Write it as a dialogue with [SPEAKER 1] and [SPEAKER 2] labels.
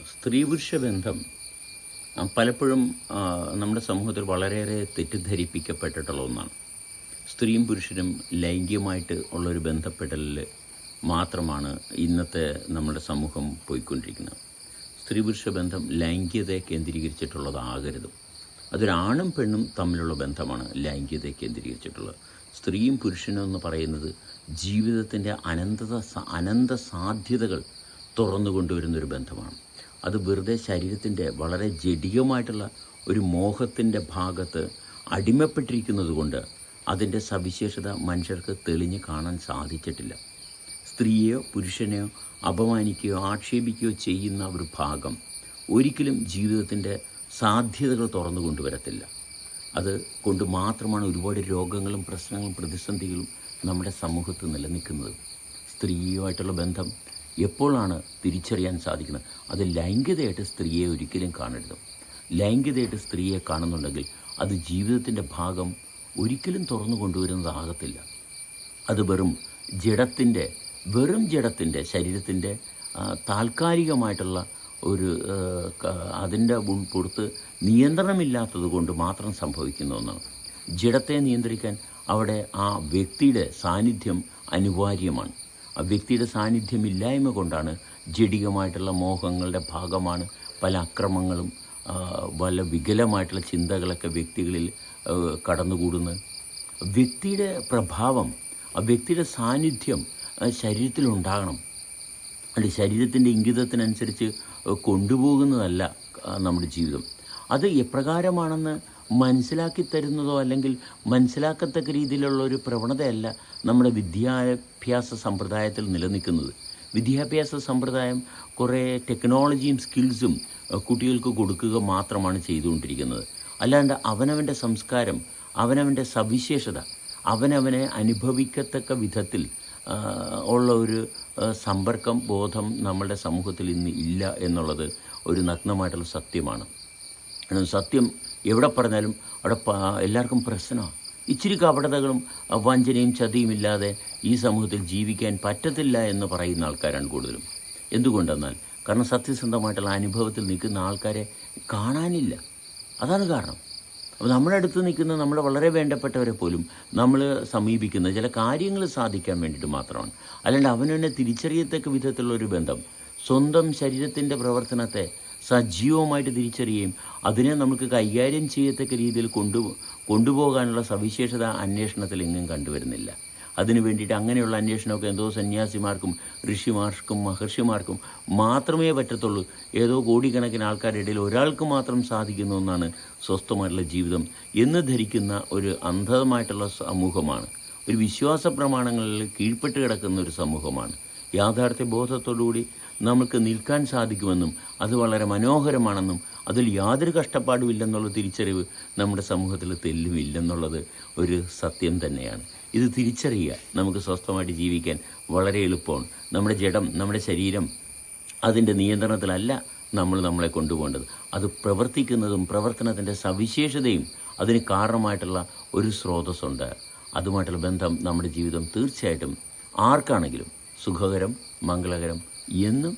[SPEAKER 1] സ്ത്രീ പുരുഷ ബന്ധം പലപ്പോഴും നമ്മുടെ സമൂഹത്തിൽ വളരെയേറെ തെറ്റിദ്ധരിപ്പിക്കപ്പെട്ടിട്ടുള്ള ഒന്നാണ്. സ്ത്രീയും പുരുഷനും ലൈംഗികമായിട്ട് ഉള്ളൊരു ബന്ധപ്പെടലിൽ മാത്രമാണ് ഇന്നത്തെ നമ്മുടെ സമൂഹം പോയിക്കൊണ്ടിരിക്കുന്നത്. സ്ത്രീ പുരുഷ ബന്ധം ലൈംഗികതയെ കേന്ദ്രീകരിച്ചിട്ടുള്ളതാകരുത്. അതൊരാണും പെണ്ണും തമ്മിലുള്ള ബന്ധമാണ് ലൈംഗികതയെ കേന്ദ്രീകരിച്ചിട്ടുള്ളത്. സ്ത്രീയും പുരുഷനും എന്ന് പറയുന്നത് ജീവിതത്തിൻ്റെ അനന്ത സാധ്യതകൾ തുറന്നു കൊണ്ടുവരുന്നൊരു ബന്ധമാണ്. അത് വെറുതെ ശരീരത്തിൻ്റെ വളരെ ജഡികമായിട്ടുള്ള ഒരു മോഹത്തിൻ്റെ ഭാഗത്ത് അടിമപ്പെട്ടിരിക്കുന്നത് കൊണ്ട് അതിൻ്റെ സവിശേഷത മനുഷ്യർക്ക് തെളിഞ്ഞ് കാണാൻ സാധിച്ചിട്ടില്ല. സ്ത്രീയെയോ പുരുഷനെയോ അപമാനിക്കുകയോ ആക്ഷേപിക്കുകയോ ചെയ്യുന്ന ഒരു ഭാഗം ഒരിക്കലും ജീവിതത്തിൻ്റെ സാധ്യതകൾ തുറന്നു കൊണ്ടുവരത്തില്ല. അത് കൊണ്ട് മാത്രമാണ് ഒരുപാട് രോഗങ്ങളും പ്രശ്നങ്ങളും പ്രതിസന്ധികളും നമ്മുടെ സമൂഹത്ത് നിലനിൽക്കുന്നത്. സ്ത്രീയുമായിട്ടുള്ള ബന്ധം എപ്പോഴാണ് തിരിച്ചറിയാൻ സാധിക്കുന്നത്? അത് ലൈംഗികതയായിട്ട് സ്ത്രീയെ ഒരിക്കലും കാണരുത്. ലൈംഗികതയായിട്ട് സ്ത്രീയെ കാണുന്നുണ്ടെങ്കിൽ അത് ജീവിതത്തിൻ്റെ ഭാഗം ഒരിക്കലും തുറന്നു കൊണ്ടുവരുന്നതാകത്തില്ല. അത് വെറും ജഡത്തിൻ്റെ ശരീരത്തിൻ്റെ താൽക്കാലികമായിട്ടുള്ള ഒരു അതിൻ്റെ പുറത്ത് നിയന്ത്രണമില്ലാത്തത് കൊണ്ട് മാത്രം സംഭവിക്കുന്ന ഒന്നാണ്. ജഡത്തെ നിയന്ത്രിക്കാൻ അവിടെ ആ വ്യക്തിയുടെ സാന്നിധ്യം അനിവാര്യമാണ്. ആ വ്യക്തിയുടെ സാന്നിധ്യമില്ലായ്മ കൊണ്ടാണ് ജഡികമായിട്ടുള്ള മോഹങ്ങളുടെ ഭാഗമാണ് പല അക്രമങ്ങളും പല വികലമായിട്ടുള്ള ചിന്തകളൊക്കെ വ്യക്തികളിൽ കടന്നുകൂടുന്നത്. വ്യക്തിയുടെ പ്രഭാവം, ആ വ്യക്തിയുടെ സാന്നിധ്യം ശരീരത്തിലുണ്ടാകണം. അത് ശരീരത്തിൻ്റെ ഇംഗിതത്തിനനുസരിച്ച് കൊണ്ടുപോകുന്നതല്ല നമ്മുടെ ജീവിതം. അത് എപ്രകാരമാണെന്ന് മനസ്സിലാക്കി തരുന്നതോ അല്ലെങ്കിൽ മനസ്സിലാക്കത്തക്ക രീതിയിലുള്ള ഒരു പ്രവണതയല്ല നമ്മുടെ വിദ്യാഭ്യാസ സമ്പ്രദായത്തിൽ നിലനിൽക്കുന്നത്. വിദ്യാഭ്യാസ സമ്പ്രദായം കുറേ ടെക്നോളജിയും സ്കിൽസും കുട്ടികൾക്ക് കൊടുക്കുക മാത്രമാണ് ചെയ്തുകൊണ്ടിരിക്കുന്നത്. അല്ലാണ്ട് അവനവൻ്റെ സംസ്കാരം, അവനവൻ്റെ സവിശേഷത അവനവനെ അനുഭവിക്കത്തക്ക വിധത്തിൽ ഉള്ള ഒരു സമ്പർക്കം ബോധം നമ്മളുടെ സമൂഹത്തിൽ ഇന്ന് ഇല്ല എന്നുള്ളത് ഒരു നഗ്നമായിട്ടുള്ള സത്യമാണ്. സത്യം എവിടെ പറഞ്ഞാലും അവിടെ എല്ലാവർക്കും പ്രശ്നമാണ്. ഇച്ചിരി കപടതകളും വഞ്ചനയും ചതിയും ഇല്ലാതെ ഈ സമൂഹത്തിൽ ജീവിക്കാൻ പറ്റത്തില്ല എന്ന് പറയുന്ന ആൾക്കാരാണ് കൂടുതലും. എന്തുകൊണ്ടെന്നാൽ കാരണം സത്യസന്ധമായിട്ടുള്ള അനുഭവത്തിൽ നിൽക്കുന്ന ആൾക്കാരെ കാണാനില്ല. അതാണ് കാരണം. അപ്പോൾ നമ്മുടെ അടുത്ത് നിൽക്കുന്ന നമ്മുടെ വളരെ വേണ്ടപ്പെട്ടവരെ പോലും നമ്മൾ സമീപിക്കുന്നത് ചില കാര്യങ്ങൾ സാധിക്കാൻ വേണ്ടിയിട്ട് മാത്രമാണ്. അല്ലാണ്ട് അവനെ തിരിച്ചറിയത്തക്ക വിധത്തിലുള്ളൊരു ബന്ധം, സ്വന്തം ശരീരത്തിൻ്റെ പ്രവർത്തനത്തെ സജീവമായിട്ട് തിരിച്ചറിയുകയും അതിനെ നമുക്ക് കൈകാര്യം ചെയ്യത്തക്ക രീതിയിൽ കൊണ്ടുപോകാനുള്ള സവിശേഷത അന്വേഷണത്തിൽ എങ്ങും കണ്ടുവരുന്നില്ല. അതിനു വേണ്ടിയിട്ട് അങ്ങനെയുള്ള അന്വേഷണമൊക്കെ എന്തോ സന്യാസിമാർക്കും ഋഷിമാർക്കും മഹർഷിമാർക്കും മാത്രമേ പറ്റത്തുള്ളൂ. ഏതോ കോടിക്കണക്കിന് ആൾക്കാരുടെ ഇടയിൽ ഒരാൾക്ക് മാത്രം സാധിക്കുന്ന ഒന്നാണ് സ്വസ്ഥമായിട്ടുള്ള ജീവിതം എന്ന് ധരിക്കുന്ന ഒരു അന്ധമായിട്ടുള്ള സമൂഹമാണ്. ഒരു വിശ്വാസ പ്രമാണങ്ങളിൽ കീഴ്പ്പെട്ട് കിടക്കുന്ന ഒരു സമൂഹമാണ്. യാഥാർത്ഥ്യ ബോധത്തോടുകൂടി നമുക്ക് നിൽക്കാൻ സാധിക്കുമെന്നും അത് വളരെ മനോഹരമാണെന്നും അതിൽ യാതൊരു കഷ്ടപ്പാടുമില്ലെന്നുള്ള തിരിച്ചറിവ് നമ്മുടെ സമൂഹത്തിൽ തെല്ലുമില്ലെന്നുള്ളത് ഒരു സത്യം തന്നെയാണ്. ഇത് തിരിച്ചറിയുക നമുക്ക് സ്വസ്ഥമായിട്ട് ജീവിക്കാൻ വളരെ എളുപ്പമാണ്. നമ്മുടെ ജഡം, നമ്മുടെ ശരീരം അതിൻ്റെ നിയന്ത്രണത്തിലല്ല നമ്മളെ കൊണ്ടുപോകേണ്ടത്. അത് പ്രവർത്തിക്കുന്നതും പ്രവർത്തനത്തിൻ്റെ സവിശേഷതയും അതിന് കാരണമായിട്ടുള്ള ഒരു സ്രോതസ്സുണ്ട്. അതുമായിട്ടുള്ള ബന്ധം നമ്മുടെ ജീവിതം തീർച്ചയായിട്ടും ആർക്കാണെങ്കിലും സുഖകരം, മംഗളകരം എന്നും